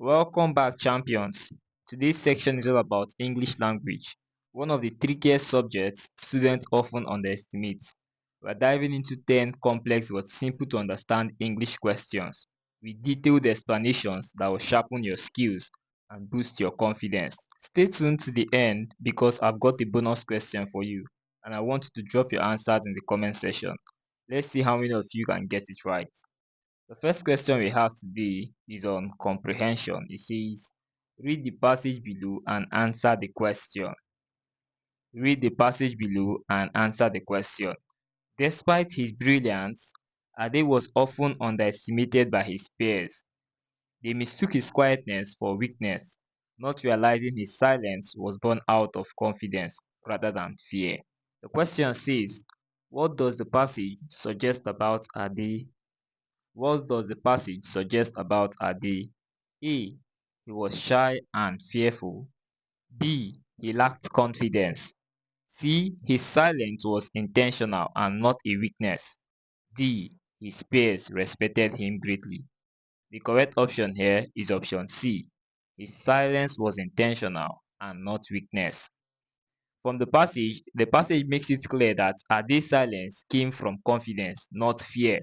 Welcome back, champions. Today's section is all about English language, one of the trickiest subjects students often underestimate. We're diving into 10 complex but simple to understand English questions with detailed explanations that will sharpen your skills and boost your confidence. Stay tuned to the end because I've got a bonus question for you and I want you to drop your answers in the comment section. Let's see how many of you can get it right. The first question we have today is on comprehension. It says, read the passage below and answer the question. Read the passage below and answer the question. Despite his brilliance, Ade was often underestimated by his peers. They mistook his quietness for weakness, not realizing his silence was born out of confidence rather than fear. The question says, what does the passage suggest about Ade? What does the passage suggest about Ade? A. He was shy and fearful. B. He lacked confidence. C. His silence was intentional and not a weakness. D. His peers respected him greatly. The correct option here is option C. His silence was intentional and not weakness. From the passage makes it clear that Ade's silence came from confidence, not fear.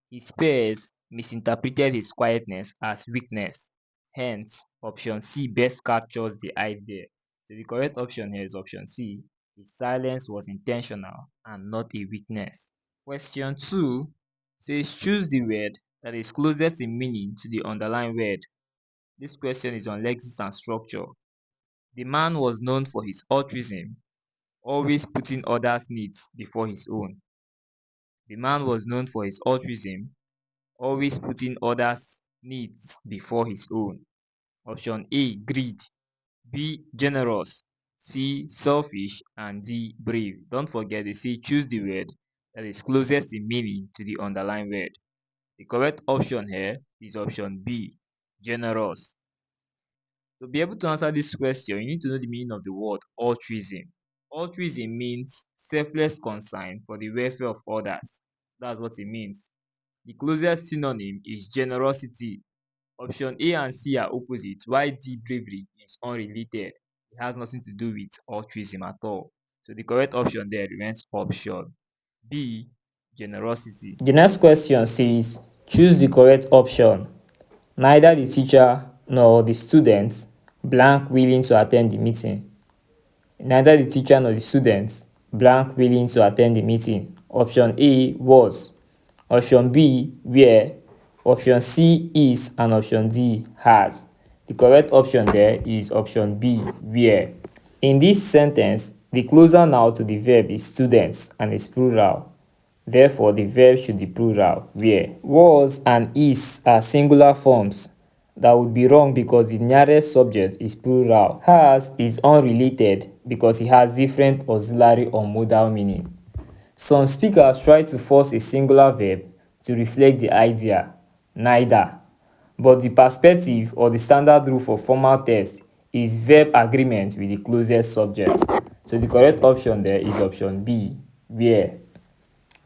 His peers misinterpreted his quietness as weakness. Hence, option C best captures the idea. So the correct option here is option C. His silence was intentional and not a weakness. Question 2 says choose the word that is closest in meaning to the underlying word. This question is on lexis and structure. The man was known for his altruism, always putting others' needs before his own. The man was known for his altruism, always putting others' needs before his own. Option A, greed. B, generous. C, selfish. And D, brave. Don't forget they say choose the word that is closest in meaning to the underlying word. The correct option here is option B, generous. To be able to answer this question, you need to know the meaning of the word altruism. Altruism means selfless concern for the welfare of others. That's what it means. The closest synonym is generosity. Option A and C are opposite, while D, bravery, is unrelated. It has nothing to do with altruism at all. So the correct option there remains option B, generosity. The next question says, choose the correct option. Neither the teacher nor the students blank willing to attend the meeting. Neither the teacher nor the students blank willing to attend the meeting. Option A was. Option B were. Option C is and option D has. The correct option there is option B were. In this sentence, the closer noun to the verb is students and is plural. Therefore, the verb should be plural, where was and is are singular forms. That would be wrong because the nearest subject is plural. Has is unrelated because it has different auxiliary or modal meaning. Some speakers try to force a singular verb to reflect the idea, neither. But the perspective or the standard rule for formal text is verb agreement with the closest subject. So the correct option there is option B, where.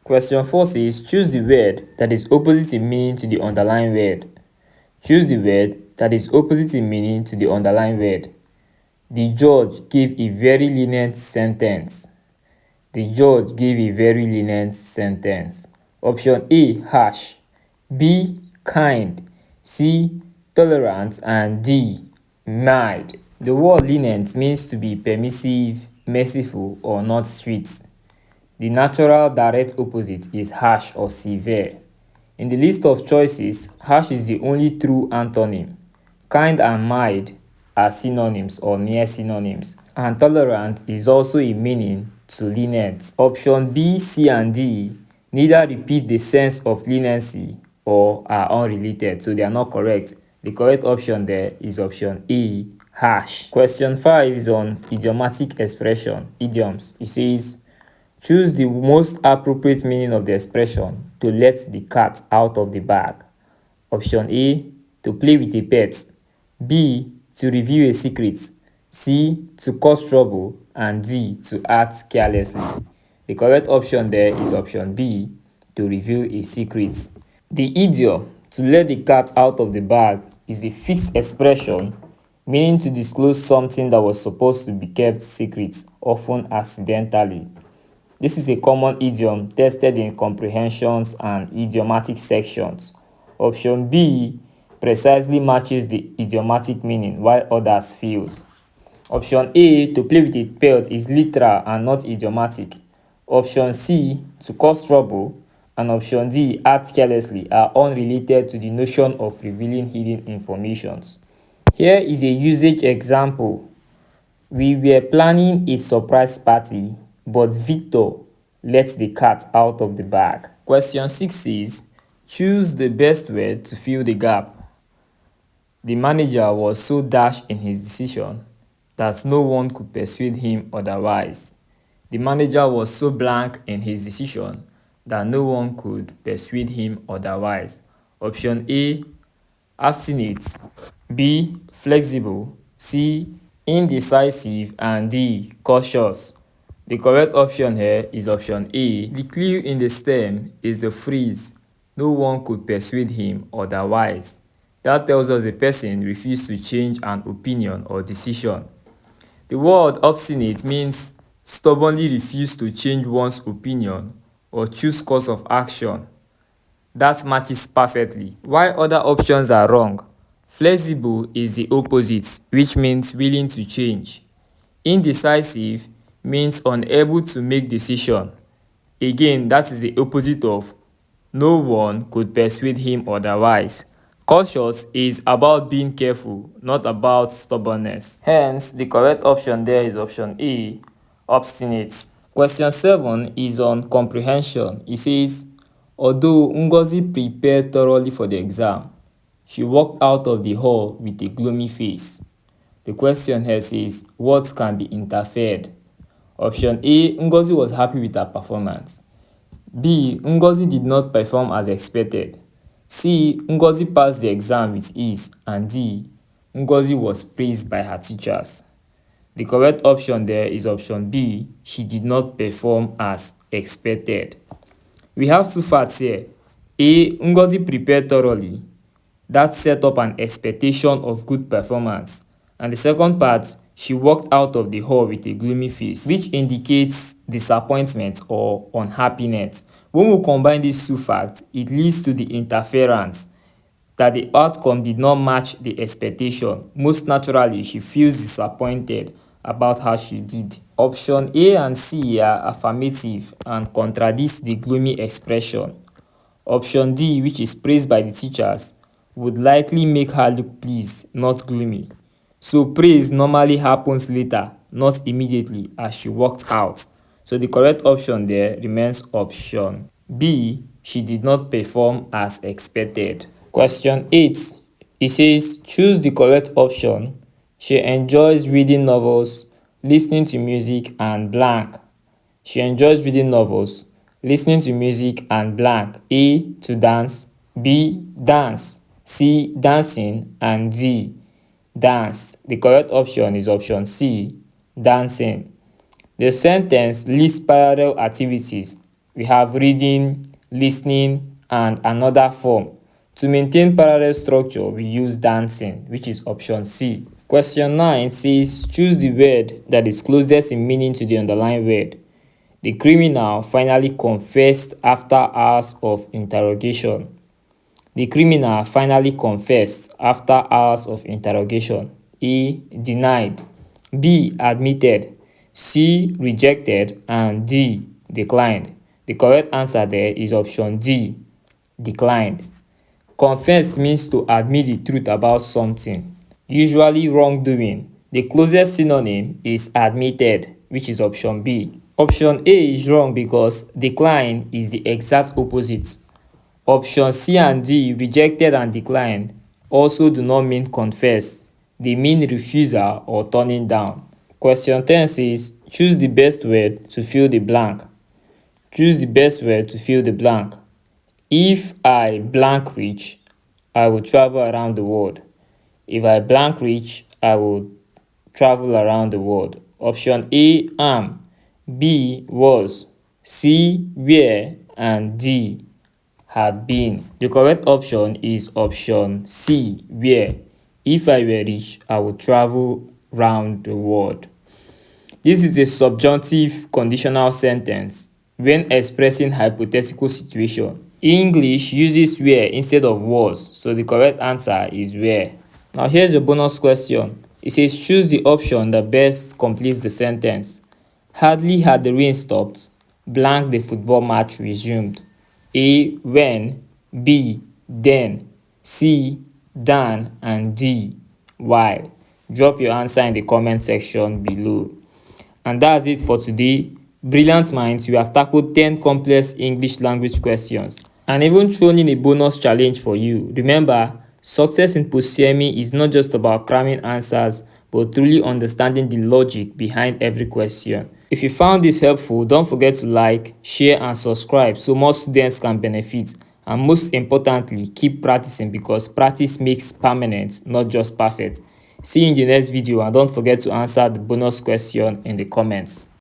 Question 4 says, choose the word that is opposite in meaning to the underlying word. Choose the word that is opposite in meaning to the underlying word. The judge gave a very lenient sentence. The judge gave a very lenient sentence. Option A, harsh. B, kind. C, tolerant. And D, mild. The word lenient means to be permissive, merciful, or not strict. The natural direct opposite is harsh or severe. In the list of choices, harsh is the only true antonym. Kind and mild are synonyms or near synonyms, and tolerant is also a meaning to lenient. Option B, C, and D neither repeat the sense of leniency or are unrelated, so they are not correct. The correct option there is option A, harsh. Question 5 is on idiomatic expression, idioms. It says, choose the most appropriate meaning of the expression to let the cat out of the bag. Option A, to play with a pet. B, to reveal a secret. C, to cause trouble. And D, to act carelessly. The correct option there is option B, to reveal a secret. The idiom, to let the cat out of the bag, is a fixed expression meaning to disclose something that was supposed to be kept secret, often accidentally. This is a common idiom tested in comprehensions and idiomatic sections. Option B precisely matches the idiomatic meaning while others fails. Option A, to play with a pelt, is literal and not idiomatic. Option C, to cause trouble, and option D, act carelessly, are unrelated to the notion of revealing hidden informations. Here is a usage example. We were planning a surprise party, but Victor let the cat out of the bag. Question 6 says, choose the best word to fill the gap. The manager was so dashed in his decision that no one could persuade him otherwise. The manager was so blank in his decision that no one could persuade him otherwise. Option A, obstinate. B, flexible. C, indecisive. And D, cautious. The correct option here is option A. The clue in the stem is the phrase, no one could persuade him otherwise. That tells us the person refused to change an opinion or decision. The word obstinate means stubbornly refuse to change one's opinion or choose course of action. That matches perfectly. While other options are wrong, flexible is the opposite, which means willing to change. Indecisive means unable to make decision. Again, that is the opposite of no one could persuade him otherwise. Cautious is about being careful, not about stubbornness. Hence, the correct option there is option A, obstinate. Question 7 is on comprehension. It says, although Ngozi prepared thoroughly for the exam, she walked out of the hall with a gloomy face. The question here says, what can be interfered? Option A, Ngozi was happy with her performance. B, Ngozi did not perform as expected. C, Ngozi passed the exam with ease. And D, Ngozi was praised by her teachers. The correct option there is option B, she did not perform as expected. We have two facts here. A, Ngozi prepared thoroughly. That set up an expectation of good performance. And the second part, she walked out of the hall with a gloomy face, which indicates disappointment or unhappiness. When we combine these two facts, it leads to the interference that the outcome did not match the expectation. Most naturally, she feels disappointed about how she did. Option A and C are affirmative and contradicts the gloomy expression. Option D, which is praised by the teachers, would likely make her look pleased, not gloomy. So praise normally happens later, not immediately as she walked out. So the correct option there remains option B, she did not perform as expected. Question 8. It says, choose the correct option. She enjoys reading novels, listening to music, and blank. She enjoys reading novels, listening to music, and blank. A, to dance. B, dance. C, dancing. And D, dance. The correct option is option C, dancing. The sentence lists parallel activities. We have reading, listening, and another form. To maintain parallel structure, we use dancing, which is option C. Question 9 says, choose the word that is closest in meaning to the underlying word. The criminal finally confessed after hours of interrogation. The criminal finally confessed after hours of interrogation. A, denied. B, admitted. C, rejected. And D, declined. The correct answer there is option D, declined. Confess means to admit the truth about something, usually wrongdoing. The closest synonym is admitted, which is option B. Option A is wrong because decline is the exact opposite. Option C and D, rejected and declined, also do not mean confess. They mean refusal or turning down. Question 10 says, choose the best word to fill the blank. Choose the best word to fill the blank. If I blank rich, I will travel around the world. If I blank rich, I will travel around the world. Option A, am. B, was. C, where. And D, had been. The correct option is option C, where if I were rich, I would travel round the world. This is a subjunctive conditional sentence when expressing hypothetical situation. English uses where instead of was, so the correct answer is where. Now here's a bonus question. It says choose the option that best completes the sentence. Hardly had the rain stopped, blank the football match resumed. A. When. B. Then. C. Than. And D. Why? Drop your answer in the comment section below. And that's it for today. Brilliant minds, we have tackled 10 complex English language questions and even thrown in a bonus challenge for you. Remember, success in post UTME is not just about cramming answers, but truly understanding the logic behind every question. If you found this helpful, don't forget to like, share, and subscribe so more students can benefit. And most importantly, keep practicing because practice makes permanent, not just perfect. See you in the next video and don't forget to answer the bonus question in the comments.